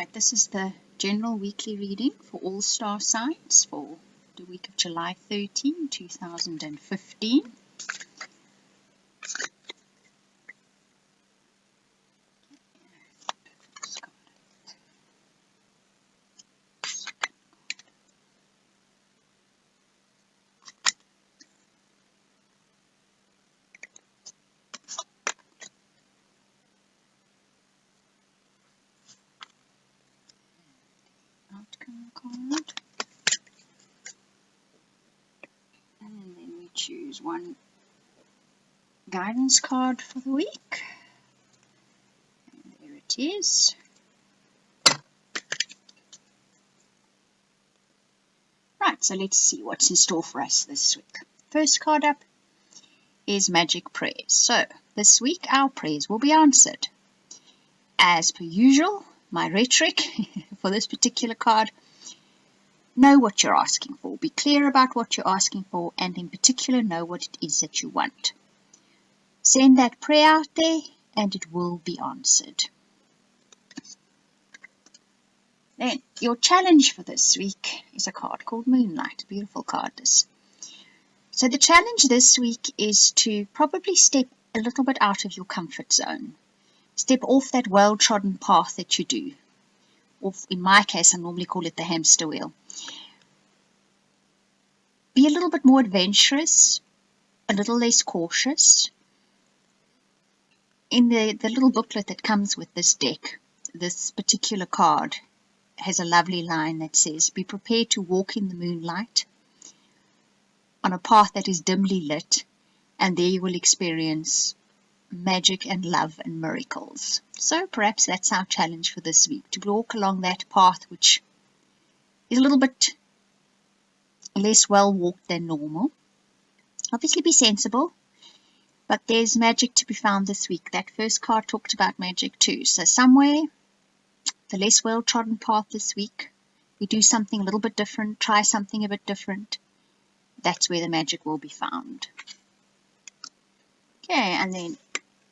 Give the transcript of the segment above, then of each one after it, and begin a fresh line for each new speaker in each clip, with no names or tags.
Right, this is the general weekly reading for all star signs for the week of July 13, 2015. Outcome card. And then we choose one guidance card for the week. And there it is. Right, so let's see what's in store for us this week. First card up is Magic Prayers. So, this week our prayers will be answered. As per usual, my rhetoric for this particular card: know what you're asking for, be clear about what you're asking for, and in particular know what it is that you want. Send that prayer out there and it will be answered. Then, your challenge for this week is a card called Moonlight. Beautiful card this. So the challenge this week is to probably step a little bit out of your comfort zone. Step off that well-trodden path that you do. Or in my case, I normally call it the hamster wheel. Be a little bit more adventurous, a little less cautious. In the little booklet that comes with this deck, this particular card has a lovely line that says, be prepared to walk in the moonlight on a path that is dimly lit, and there you will experience magic and love and miracles. So perhaps that's our challenge for this week, to walk along that path which is a little bit less well walked than normal. Obviously be sensible, but there's magic to be found this week. That first card talked about magic too. So somewhere, the less well-trodden path this week, we do something a little bit different, try something a bit different. That's where the magic will be found. Okay, and then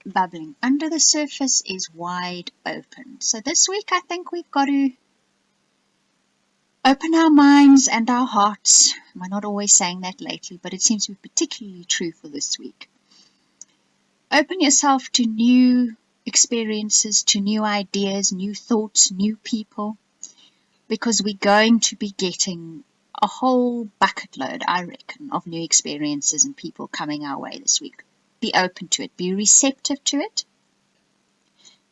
bubbling under the surface is Wide Open. So this week I think we've got to open our minds and our hearts. I'm not always saying that lately, but it seems to be particularly true for this week. Open yourself to new experiences, to new ideas, new thoughts, new people, because we're going to be getting a whole bucket load, I reckon, of new experiences and people coming our way this week. Be open to it. Be receptive to it.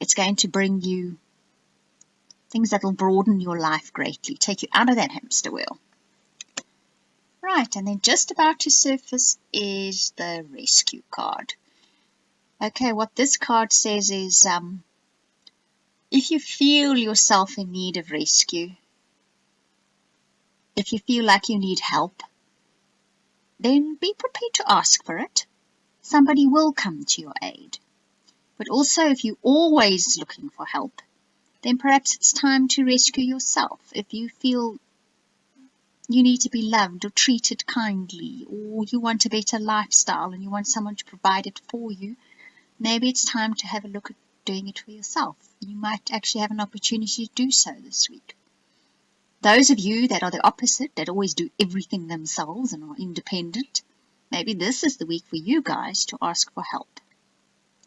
It's going to bring you things that will broaden your life greatly, take you out of that hamster wheel. Right, and then just about to surface is the Rescue card. Okay, what this card says is, if you feel yourself in need of rescue, if you feel like you need help, then be prepared to ask for it. Somebody will come to your aid. But also, if you're always looking for help, then perhaps it's time to rescue yourself. If you feel you need to be loved or treated kindly, or you want a better lifestyle and you want someone to provide it for you, maybe it's time to have a look at doing it for yourself. You might actually have an opportunity to do so this week. Those of you that are the opposite, that always do everything themselves and are independent, maybe this is the week for you guys to ask for help.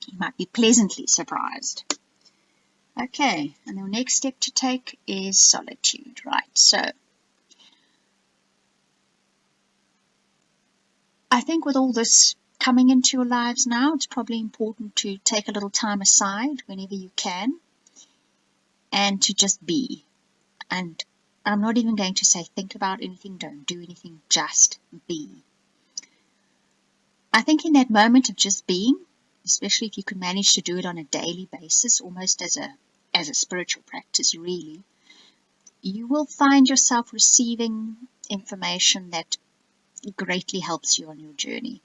You might be pleasantly surprised. Okay, and the next step to take is solitude, right? So, I think with all this coming into your lives now, it's probably important to take a little time aside whenever you can and to just be. And I'm not even going to say think about anything, don't do anything, just be. I think in that moment of just being, especially if you can manage to do it on a daily basis, almost as a spiritual practice really, you will find yourself receiving information that greatly helps you on your journey.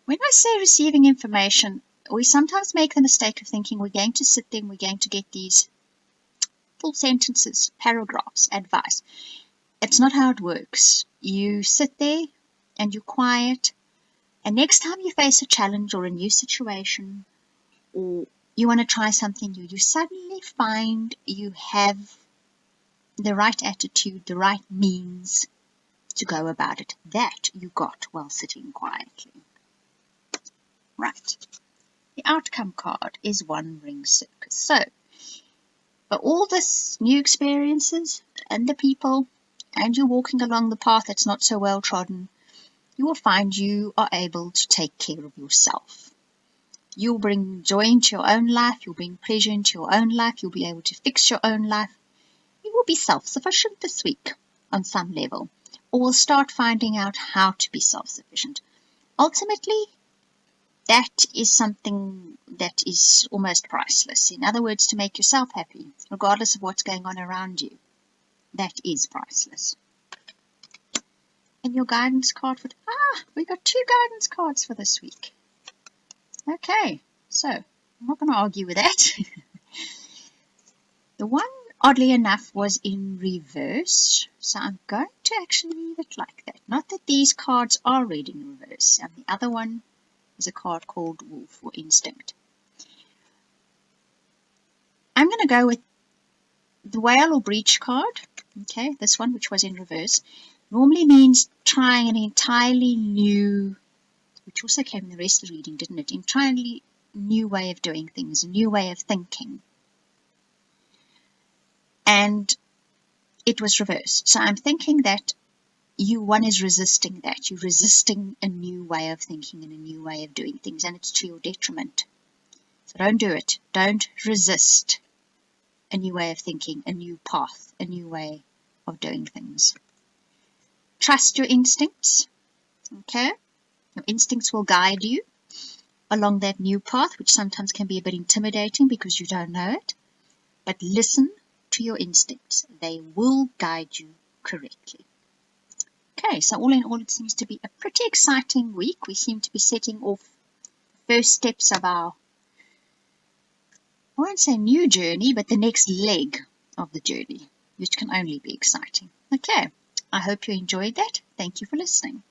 When I say receiving information, we sometimes make the mistake of thinking we're going to sit there and we're going to get these full sentences, paragraphs, advice. It's not how it works. You sit there and you're quiet, and next time you face a challenge or a new situation, or you want to try something new, you suddenly find you have the right attitude, the right means to go about it. That you got while sitting quietly. Right. The outcome card is One Ring Circus. So, for all this new experiences and the people, and you walking along the path that's not so well trodden, you will find you are able to take care of yourself. You'll bring joy into your own life, you'll bring pleasure into your own life, you'll be able to fix your own life. You will be self-sufficient this week on some level, or will start finding out how to be self-sufficient. Ultimately, that is something that is almost priceless. In other words, to make yourself happy, regardless of what's going on around you, that is priceless. And your guidance card for, we got 2 guidance cards for this week. Okay, so I'm not going to argue with that. The one, oddly enough, was in reverse, so I'm going to actually leave it like that. Not that these cards are read in reverse, and the other one is a card called Wolf or Instinct. I'm going to go with the Whale or Breach card. Okay, this one, which was in reverse, normally means trying an entirely new, which also came in the rest of the reading, didn't it? Entirely new way of doing things, a new way of thinking. And it was reversed. So I'm thinking that one is resisting that. You're resisting a new way of thinking and a new way of doing things, and it's to your detriment. So don't do it. Don't resist a new way of thinking, a new path, a new way of doing things. Trust your instincts. Okay? Your instincts will guide you along that new path, which sometimes can be a bit intimidating because you don't know it. But listen to your instincts. They will guide you correctly. Okay, so all in all, it seems to be a pretty exciting week. We seem to be setting off the first steps of our, I won't say new journey, but the next leg of the journey, which can only be exciting. Okay, I hope you enjoyed that. Thank you for listening.